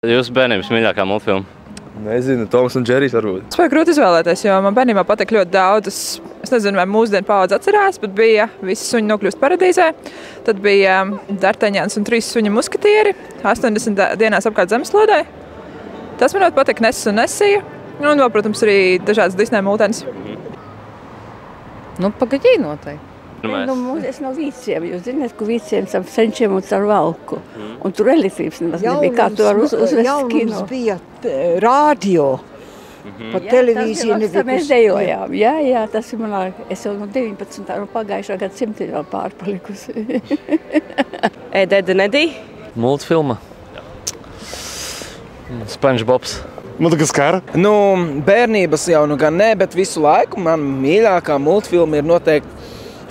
Jūsu bērnības mīļākā multfilma? Nezinu, Toms un Džerijs varbūt. Es spēju grūti izvēlēties, jo man bērnībā patīk ļoti daudz. Es nezinu, vai mūsdienu paudze atcerās, bet bija Visi suņi nokļūst paradīzē. Tad bija Dartaņāns un 3 suņu muskatieri 80 dienās apkārt zemeslodē. Tas man ļoti patīk, Nesis un Nesija. Un vēl, protams, arī dažādas Disneja multenes. Nu, pagaidī noteikti. Es no Vīciem, jūs zināt, ka Vīciem ar senčiem un ar valku. Un tur elektrības nemaz nebija, kā tu var uzvest kino. Mums bija rādio, pa televīziju nebija. Mēs dejojām, jā, tas ir manā, es jau no 19. no pagājušā gada simtiem vēl pārpalikusi. Ed, Ed un Edī. Multfilma. SpongeBobs. Madagaskara. Bērnības jau nu gan ne, bet visu laiku man mīļākā multfilma ir noteikti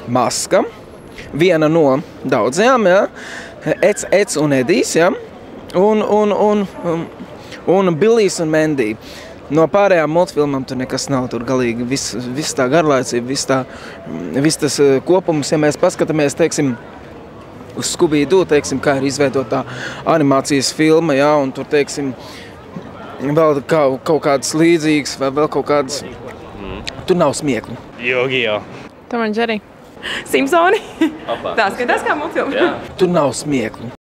Maska. Viena no daudzajām, jā. Eds un Edijs, jā. Un Billijs un Mendi. No pārējām multfilmām tur nekas nav, tur galīgi viss tā garlaicība, viss tas kopums, ja mēs paskatāmies, teiksim, uz Scooby-Doo, teiksim, kā ir izveidotā animācijas filma, jā, un tur, teiksim, vēl kaut kādas līdzīgas, vai vēl kaut kādas, tur nav smieklu. Yu-Gi-Oh! Tom un Džeri. Simpsoni. Tā skatās kā multfilma. Tur nav smieklu.